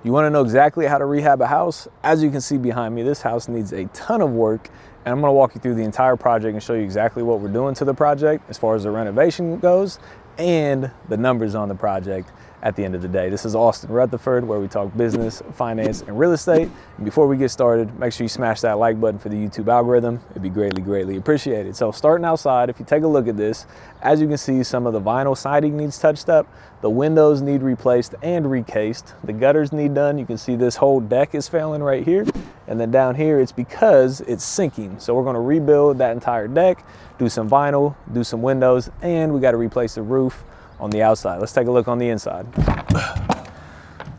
You want to know exactly how to rehab a house? As you can see behind me, this house needs a ton of work, and I'm going to walk you through the entire project and show you exactly what we're doing to the project as far as the renovation goes and the numbers on the project at the end of the day. This is Austin Rutherford, where we talk business, finance, and real estate. And before we get started, make sure you smash that like button for the YouTube algorithm. It'd be greatly appreciated. So starting outside, if you take a look at this, as you can see, some of the vinyl siding needs touched up. The windows need replaced and recased. The gutters need done. You can see this whole deck is failing right here. And then down here, it's because it's sinking. So we're gonna rebuild that entire deck, do some vinyl, do some windows, and we gotta replace the roof on the outside. Let's take a look on the inside.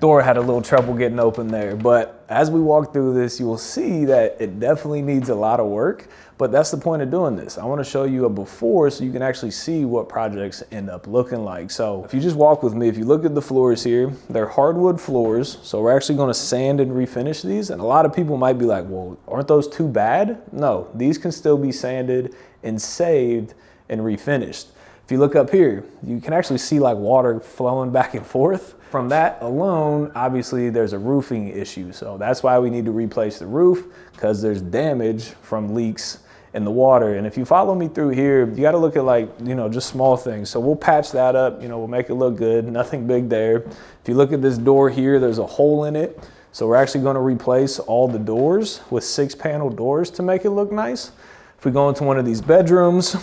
Door had a little trouble getting open there, but as we walk through this, you will see that it definitely needs a lot of work, but that's the point of doing this. I want to show you a before so you can actually see what projects end up looking like. So if you just walk with me, if you look at the floors here, they're hardwood floors. So we're actually going to sand and refinish these. And a lot of people might be like, well, aren't those too bad? No, these can still be sanded and saved and refinished. If you look up here, you can actually see like water flowing back and forth. From that alone, obviously there's a roofing issue. So that's why we need to replace the roof, because there's damage from leaks in the water. And if you follow me through here, you got to look at like, just small things. So we'll patch that up, we'll make it look good. Nothing big there. If you look at this door here, there's a hole in it. So we're actually going to replace all the doors with 6-panel doors to make it look nice. If we go into one of these bedrooms,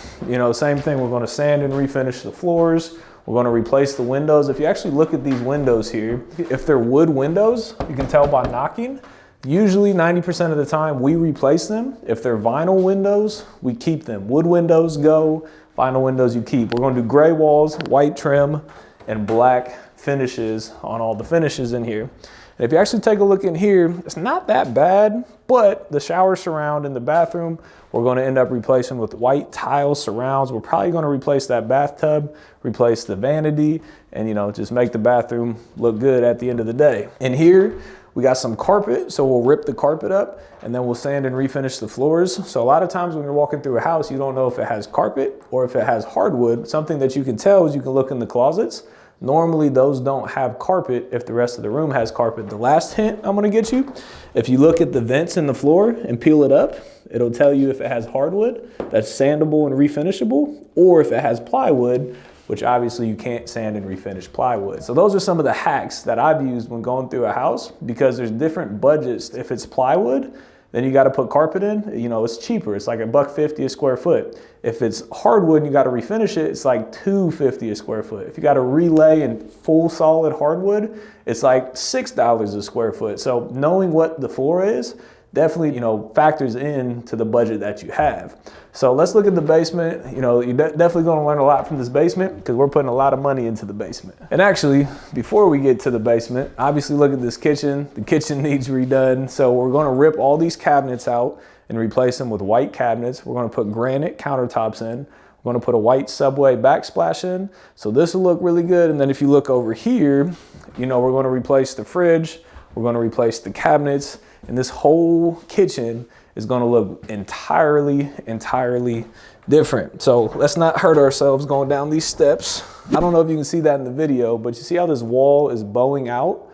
same thing, we're going to sand and refinish the floors. We're going to replace the windows. If you actually look at these windows here, if they're wood windows, you can tell by knocking. Usually 90% of the time we replace them. If they're vinyl windows, we keep them. Wood windows go, vinyl windows you keep. We're going to do gray walls, white trim, and black finishes on all the finishes in here. And if you actually take a look in here, it's not that bad, but the shower surround in the bathroom, we're going to end up replacing with white tile surrounds. We're probably going to replace that bathtub, replace the vanity, and just make the bathroom look good at the end of the day. In here, we got some carpet, so we'll rip the carpet up and then we'll sand and refinish the floors. So a lot of times when you're walking through a house, you don't know if it has carpet or if it has hardwood. Something that you can tell is you can look in the closets. Normally those don't have carpet if the rest of the room has carpet. The last hint I'm gonna get you, if you look at the vents in the floor and peel it up, it'll tell you if it has hardwood, that's sandable and refinishable, or if it has plywood, which obviously you can't sand and refinish plywood. So those are some of the hacks that I've used when going through a house, because there's different budgets. If it's plywood, then you got to put carpet in, it's cheaper. It's like $1.50 a square foot. If it's hardwood and you got to refinish it, it's like $2.50 a square foot. If you got to relay in full solid hardwood, it's like $6 a square foot. So knowing what the floor is definitely, factors into the budget that you have. So let's look at the basement. You're definitely going to learn a lot from this basement, because we're putting a lot of money into the basement. And actually, before we get to the basement, obviously look at this kitchen. The kitchen needs redone. So we're going to rip all these cabinets out and replace them with white cabinets. We're going to put granite countertops in. We're going to put a white Subway backsplash in. So this will look really good. And then if you look over here, we're going to replace the fridge. We're going to replace the cabinets. And this whole kitchen is going to look entirely different. So let's not hurt ourselves going down these steps. I don't know if you can see that in the video, but you see how this wall is bowing out?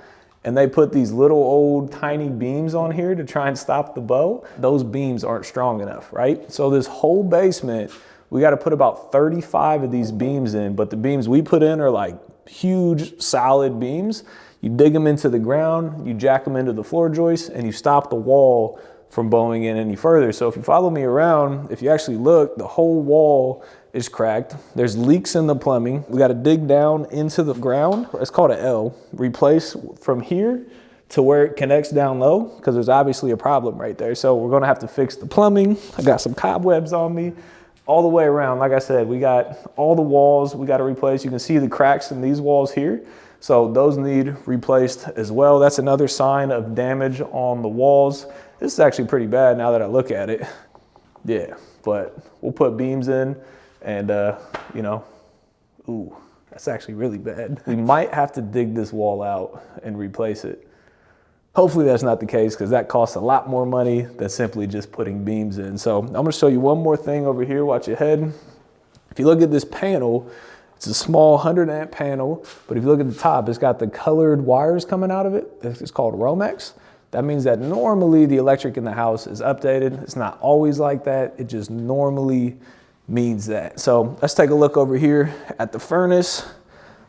And they put these little old tiny beams on here to try and stop the bow. Those beams aren't strong enough, right? So this whole basement, we got to put about 35 of these beams in, but the beams we put in are like huge solid beams. You dig them into the ground, you jack them into the floor joists, and you stop the wall from bowing in any further. So if you follow me around, if you actually look, the whole wall is cracked. There's leaks in the plumbing. We got to dig down into the ground. It's called an L. Replace from here to where it connects down low, because there's obviously a problem right there. So we're going to have to fix the plumbing. I got some cobwebs on me all the way around. Like I said, we got all the walls we got to replace. You can see the cracks in these walls here. So those need replaced as well. That's another sign of damage on the walls. This is actually pretty bad now that I look at it. Yeah, but we'll put beams in and, ooh, that's actually really bad. We might have to dig this wall out and replace it. Hopefully that's not the case, because that costs a lot more money than simply just putting beams in. So I'm gonna show you one more thing over here. Watch your head. If you look at this panel, It's a small 100-amp panel, but if you look at the top, it's got the colored wires coming out of it. It's called Romex. That means that normally the electric in the house is updated. It's not always like that. It just normally means that. So let's take a look over here at the furnace.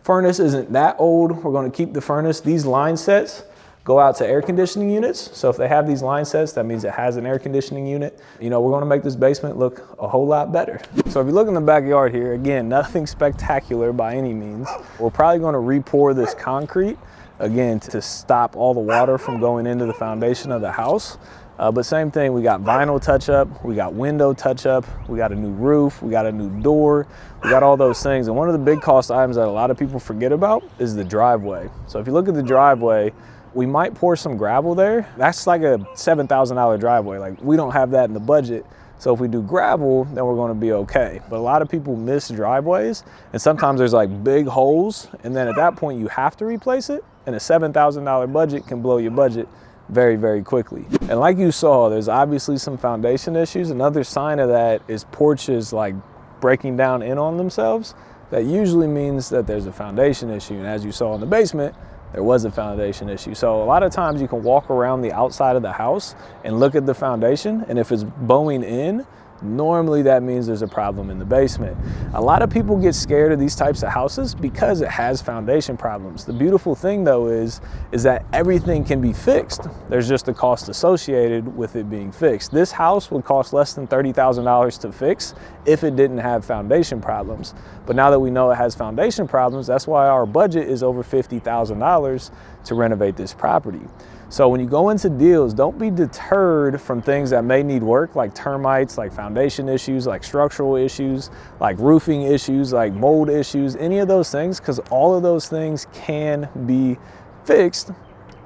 Furnace isn't that old. We're going to keep the furnace. These line sets go out to air conditioning units. So if they have these line sets, that means it has an air conditioning unit. You know, we're going to make this basement look a whole lot better. So if you look in the backyard here, again, nothing spectacular by any means. We're probably going to re-pour this concrete, again, to stop all the water from going into the foundation of the house. But same thing, we got vinyl touch up, we got window touch up, we got a new roof, we got a new door, we got all those things. And one of the big cost items that a lot of people forget about is the driveway. So if you look at the driveway, we might pour some gravel there. That's like a $7,000 driveway. Like, we don't have that in the budget. So if we do gravel, then we're gonna be okay. But a lot of people miss driveways, and sometimes there's like big holes, and then at that point you have to replace it, and a $7,000 budget can blow your budget very, very quickly. And like you saw, there's obviously some foundation issues. Another sign of that is porches like breaking down in on themselves. That usually means that there's a foundation issue. And as you saw in the basement, there was a foundation issue. So a lot of times you can walk around the outside of the house and look at the foundation, and if it's bowing in, normally that means there's a problem in the basement. A lot of people get scared of these types of houses because it has foundation problems. The beautiful thing though is that everything can be fixed. There's just a cost associated with it being fixed. This house would cost less than $30,000 to fix if it didn't have foundation problems. But now that we know it has foundation problems, that's why our budget is over $50,000 to renovate this property. So when you go into deals, don't be deterred from things that may need work, like termites, like foundation issues, like structural issues, like roofing issues, like mold issues, any of those things, because all of those things can be fixed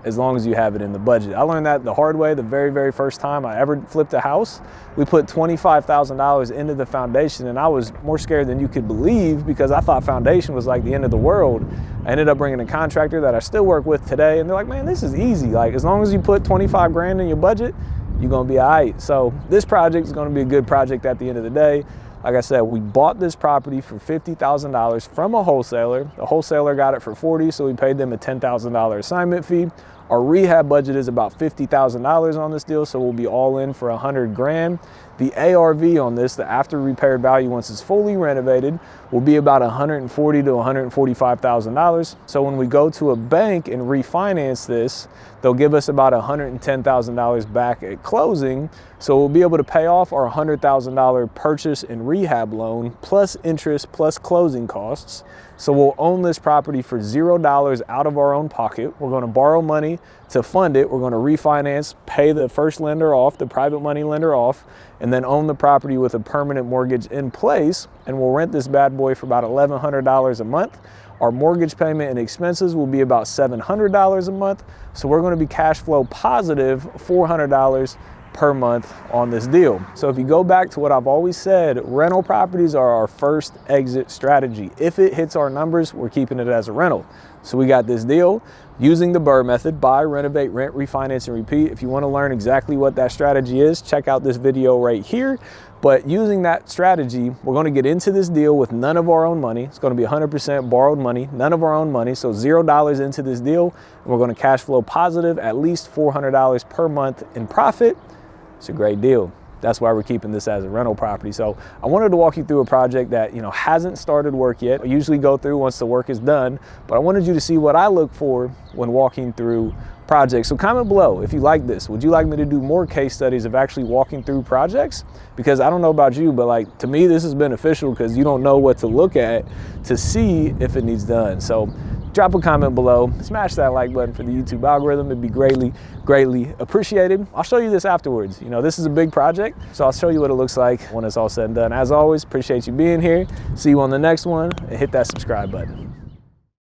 as long as you have it in the budget. I learned that the hard way the very, very first time I ever flipped a house. We put $25,000 into the foundation, and I was more scared than you could believe because I thought foundation was like the end of the world. I ended up bringing a contractor that I still work with today, and they're like, man, this is easy. Like, as long as you put 25 grand in your budget, you're gonna be all right. So this project is gonna be a good project at the end of the day. Like I said, we bought this property for $50,000 from a wholesaler. The wholesaler got it for $40,000, so we paid them a $10,000 assignment fee. Our rehab budget is about $50,000 on this deal, so we'll be all in for 100 grand. The ARV on this, the after repaired value once it's fully renovated, will be about $140,000 to $145,000. So when we go to a bank and refinance this, they'll give us about $110,000 back at closing. So we'll be able to pay off our $100,000 purchase and rehab loan plus interest plus closing costs. So we'll own this property for $0 out of our own pocket. We're going to borrow money to fund it. We're going to refinance, pay the first lender off, the private money lender off, and then own the property with a permanent mortgage in place. And we'll rent this bad boy for about $1,100 a month. Our mortgage payment and expenses will be about $700 a month. So we're going to be cash flow positive $400 per month on this deal. So if you go back to what I've always said, rental properties are our first exit strategy. If it hits our numbers, we're keeping it as a rental. So we got this deal using the BRRRR method: buy, renovate, rent, refinance, and repeat. If you want to learn exactly what that strategy is, check out this video right here. But using that strategy, we're going to get into this deal with none of our own money. It's going to be 100% borrowed money, none of our own money. So $0 into this deal, and we're going to cash flow positive at least $400 per month in profit. It's a great deal. That's why we're keeping this as a rental property. So I wanted to walk you through a project that, you know, hasn't started work yet. I usually go through once the work is done, but I wanted you to see what I look for when walking through projects. So comment below if you like this. Would you like me to do more case studies of actually walking through projects? Because I don't know about you, but like, to me, this is beneficial because you don't know what to look at to see if it needs done. So drop a comment below, smash that like button for the YouTube algorithm. It'd be greatly, greatly appreciated. I'll show you this afterwards. You know, this is a big project, so I'll show you what it looks like when it's all said and done. As always, appreciate you being here. See you on the next one, and hit that subscribe button.